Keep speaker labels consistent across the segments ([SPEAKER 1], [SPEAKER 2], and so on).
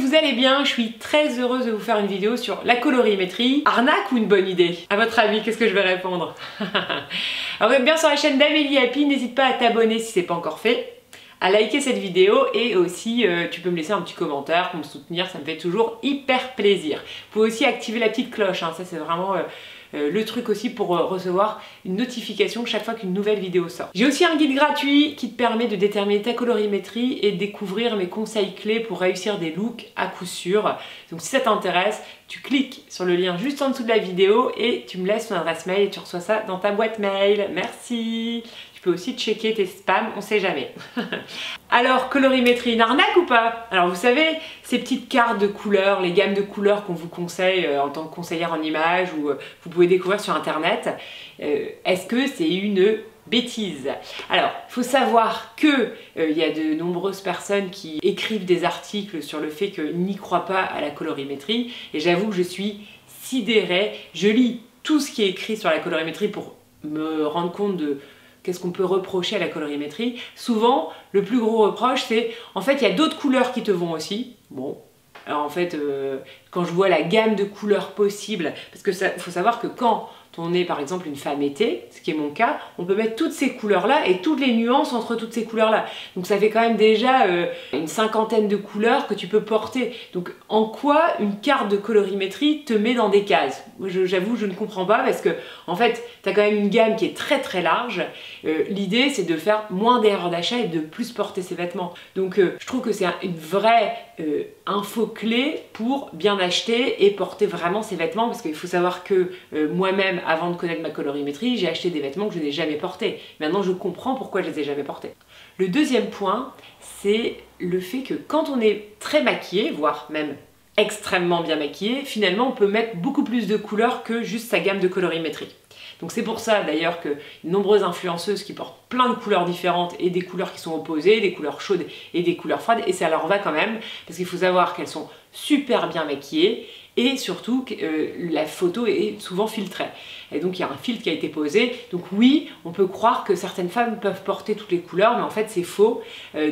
[SPEAKER 1] vous allez bien, je suis très heureuse de vous faire une vidéo sur la colorimétrie. Arnaque ou une bonne idée? À votre avis, qu'est-ce que je vais répondre? Alors vous êtes bien sur la chaîne d'Amélie Happy, n'hésite pas à t'abonner si c'est pas encore fait, à liker cette vidéo et aussi tu peux me laisser un petit commentaire pour me soutenir, ça me fait toujours hyper plaisir. Vous pouvez aussi activer la petite cloche, hein, ça c'est vraiment le truc aussi pour recevoir une notification chaque fois qu'une nouvelle vidéo sort. J'ai aussi un guide gratuit qui te permet de déterminer ta colorimétrie et de découvrir mes conseils clés pour réussir des looks à coup sûr. Donc si ça t'intéresse, tu cliques sur le lien juste en dessous de la vidéo et tu me laisses ton adresse mail et tu reçois ça dans ta boîte mail. Merci! Tu peux aussi checker tes spams, on sait jamais. Alors, colorimétrie, une arnaque ou pas? Alors vous savez, ces petites cartes de couleurs, les gammes de couleurs qu'on vous conseille en tant que conseillère en images ou vous pouvez découvrir sur internet, est-ce que c'est une bêtise? Alors, il faut savoir que il y a de nombreuses personnes qui écrivent des articles sur le fait qu'ils n'y croient pas à la colorimétrie et j'avoue que je suis sidérée. Je lis tout ce qui est écrit sur la colorimétrie pour me rendre compte de qu'est-ce qu'on peut reprocher à la colorimétrie. Souvent, le plus gros reproche, c'est en fait, il y a d'autres couleurs qui te vont aussi. Bon, alors en fait, quand je vois la gamme de couleurs possibles, parce que faut savoir que quand on est par exemple une femme été, ce qui est mon cas, on peut mettre toutes ces couleurs-là et toutes les nuances entre toutes ces couleurs-là. Donc ça fait quand même déjà une cinquantaine de couleurs que tu peux porter. Donc en quoi une carte de colorimétrie te met dans des cases? J'avoue, je ne comprends pas parce que en fait, tu as quand même une gamme qui est très très large. L'idée, c'est de faire moins d'erreurs d'achat et de plus porter ses vêtements. Donc je trouve que c'est une vraie info clé pour bien acheter et porter vraiment ses vêtements parce qu'il faut savoir que moi-même, avant de connaître ma colorimétrie, j'ai acheté des vêtements que je n'ai jamais portés. Maintenant, je comprends pourquoi je les ai jamais portés. Le deuxième point, c'est le fait que quand on est très maquillé, voire même extrêmement bien maquillé, finalement, on peut mettre beaucoup plus de couleurs que juste sa gamme de colorimétrie. Donc c'est pour ça d'ailleurs que nombreuses influenceuses qui portent plein de couleurs différentes et des couleurs qui sont opposées, des couleurs chaudes et des couleurs froides, et ça leur va quand même, parce qu'il faut savoir qu'elles sont super bien maquillées et surtout que la photo est souvent filtrée. Et donc il y a un filtre qui a été posé, donc oui, on peut croire que certaines femmes peuvent porter toutes les couleurs, mais en fait c'est faux.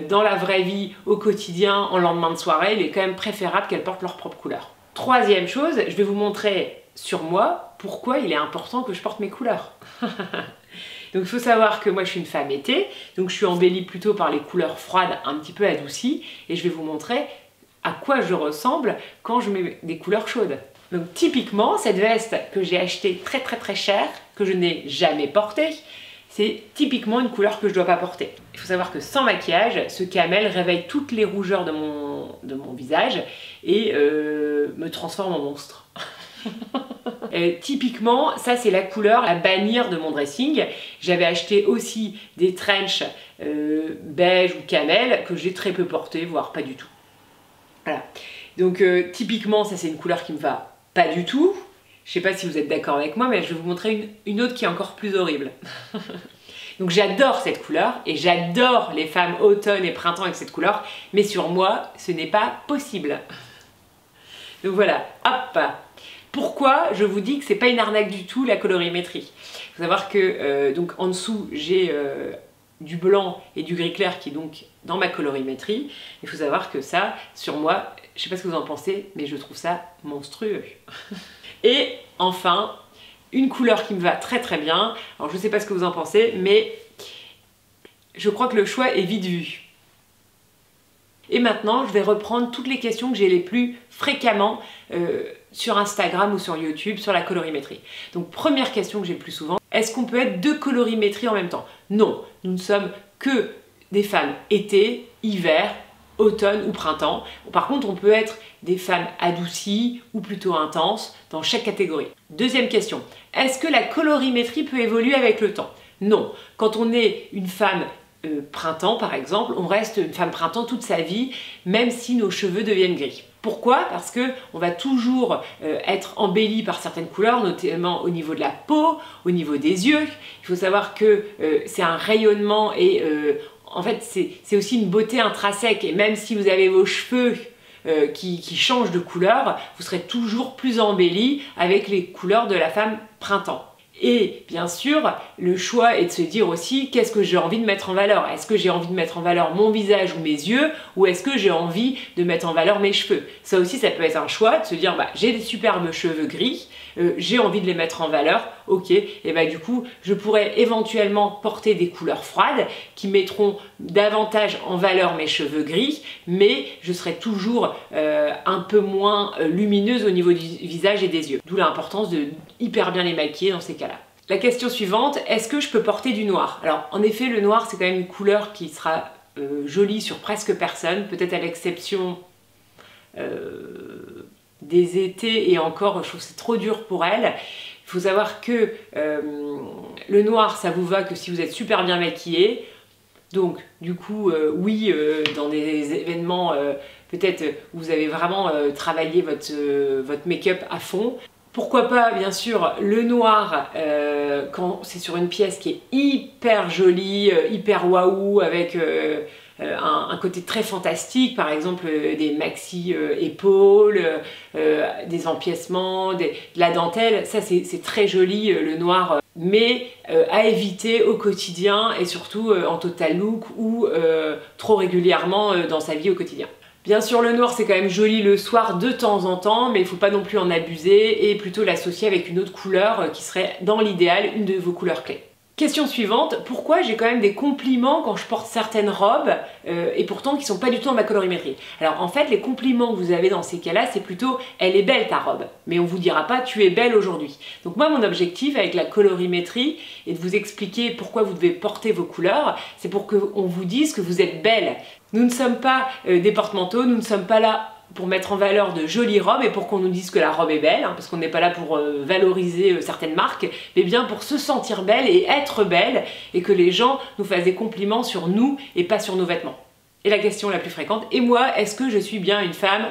[SPEAKER 1] Dans la vraie vie, au quotidien, en lendemain de soirée, il est quand même préférable qu'elles portent leur propre couleur. Troisième chose, je vais vous montrer sur moi pourquoi il est important que je porte mes couleurs. Donc il faut savoir que moi je suis une femme été, donc je suis embellie plutôt par les couleurs froides un petit peu adoucies et je vais vous montrer à quoi je ressemble quand je mets des couleurs chaudes. Donc typiquement cette veste que j'ai achetée très cher, que je n'ai jamais portée, c'est typiquement une couleur que je ne dois pas porter. Il faut savoir que sans maquillage, ce camel réveille toutes les rougeurs de mon visage et me transforme en monstre. Typiquement, ça c'est la couleur à bannir de mon dressing. J'avais acheté aussi des trench beige ou camel que j'ai très peu porté, voire pas du tout. Voilà. Donc typiquement, ça c'est une couleur qui me va pas du tout. Je sais pas si vous êtes d'accord avec moi, mais je vais vous montrer une autre qui est encore plus horrible. Donc j'adore cette couleur et j'adore les femmes automne et printemps avec cette couleur, mais sur moi, ce n'est pas possible. Donc voilà, hop. Pourquoi je vous dis que c'est pas une arnaque du tout la colorimétrie? Il faut savoir que donc en dessous j'ai du blanc et du gris clair qui est donc dans ma colorimétrie. Il faut savoir que ça, sur moi, je sais pas ce que vous en pensez, mais je trouve ça monstrueux. Et enfin, une couleur qui me va très bien. Alors je sais pas ce que vous en pensez, mais je crois que le choix est vite vu. Et maintenant, je vais reprendre toutes les questions que j'ai les plus fréquemment sur Instagram ou sur YouTube sur la colorimétrie. Donc première question que j'ai le plus souvent, est-ce qu'on peut être deux colorimétries en même temps? Non, nous ne sommes que des femmes été, hiver, automne ou printemps. Par contre, on peut être des femmes adoucies ou plutôt intenses dans chaque catégorie. Deuxième question, est-ce que la colorimétrie peut évoluer avec le temps? Non, quand on est une femme printemps par exemple, on reste une femme printemps toute sa vie, même si nos cheveux deviennent gris. Pourquoi? Parce que on va toujours être embelli par certaines couleurs, notamment au niveau de la peau, au niveau des yeux. Il faut savoir que c'est un rayonnement et en fait c'est aussi une beauté intrinsèque et même si vous avez vos cheveux qui changent de couleur, vous serez toujours plus embelli avec les couleurs de la femme printemps. Et bien sûr, le choix est de se dire aussi qu'est-ce que j'ai envie de mettre en valeur. Est-ce que j'ai envie de mettre en valeur mon visage ou mes yeux, ou est-ce que j'ai envie de mettre en valeur mes cheveux? Ça aussi, ça peut être un choix de se dire j'ai des superbes cheveux gris, j'ai envie de les mettre en valeur, ok, et du coup, je pourrais éventuellement porter des couleurs froides qui mettront davantage en valeur mes cheveux gris, mais je serai toujours un peu moins lumineuse au niveau du visage et des yeux. D'où l'importance de hyper bien les maquiller dans ces cas-là. La question suivante, est-ce que je peux porter du noir? Alors en effet, le noir c'est quand même une couleur qui sera jolie sur presque personne, peut-être à l'exception des étés, et encore je trouve que c'est trop dur pour elle. Il faut savoir que le noir ça vous va que si vous êtes super bien maquillé. Donc du coup oui, dans des événements peut-être vous avez vraiment travaillé votre make-up à fond. Pourquoi pas, bien sûr, le noir quand c'est sur une pièce qui est hyper jolie, hyper waouh, avec un côté très fantastique, par exemple des maxi épaules, des empiècements, de la dentelle, ça c'est très joli le noir, mais à éviter au quotidien et surtout en total look ou trop régulièrement dans sa vie au quotidien. Bien sûr, le noir c'est quand même joli le soir de temps en temps, mais il ne faut pas non plus en abuser et plutôt l'associer avec une autre couleur qui serait dans l'idéal une de vos couleurs clés. Question suivante, pourquoi j'ai quand même des compliments quand je porte certaines robes et pourtant qui ne sont pas du tout dans ma colorimétrie? Alors en fait, les compliments que vous avez dans ces cas-là, c'est plutôt « elle est belle ta robe », mais on ne vous dira pas « tu es belle aujourd'hui ». Donc moi, mon objectif avec la colorimétrie est de vous expliquer pourquoi vous devez porter vos couleurs, c'est pour qu'on vous dise que vous êtes belle. Nous ne sommes pas des porte-manteaux, nous ne sommes pas là pour mettre en valeur de jolies robes et pour qu'on nous dise que la robe est belle, parce qu'on n'est pas là pour valoriser certaines marques, mais bien pour se sentir belle et être belle, et que les gens nous fassent des compliments sur nous et pas sur nos vêtements. Et la question la plus fréquente, et moi, est-ce que je suis bien une femme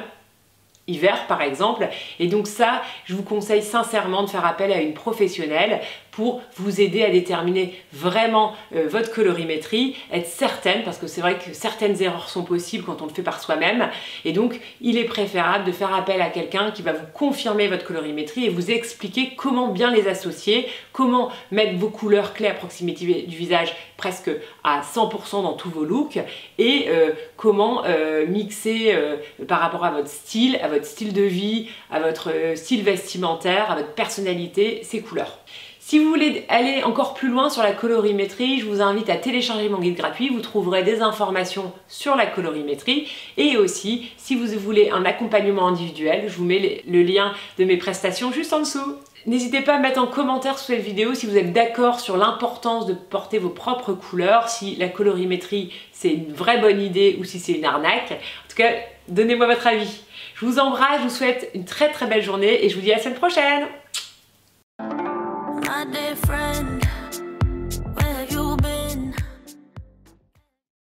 [SPEAKER 1] hiver par exemple? Et donc ça, je vous conseille sincèrement de faire appel à une professionnelle pour vous aider à déterminer vraiment votre colorimétrie, être certaine, parce que c'est vrai que certaines erreurs sont possibles quand on le fait par soi-même, et donc il est préférable de faire appel à quelqu'un qui va vous confirmer votre colorimétrie et vous expliquer comment bien les associer, comment mettre vos couleurs clés à proximité du visage presque à 100% dans tous vos looks, et comment mixer par rapport à votre style de vie, à votre style vestimentaire, à votre personnalité, ces couleurs. Si vous voulez aller encore plus loin sur la colorimétrie, je vous invite à télécharger mon guide gratuit, vous trouverez des informations sur la colorimétrie, et aussi si vous voulez un accompagnement individuel, je vous mets le lien de mes prestations juste en dessous. N'hésitez pas à mettre en commentaire sous cette vidéo si vous êtes d'accord sur l'importance de porter vos propres couleurs, si la colorimétrie c'est une vraie bonne idée ou si c'est une arnaque. En tout cas, donnez-moi votre avis. Je vous embrasse, je vous souhaite une très belle journée et je vous dis à la semaine prochaine. My dear friend.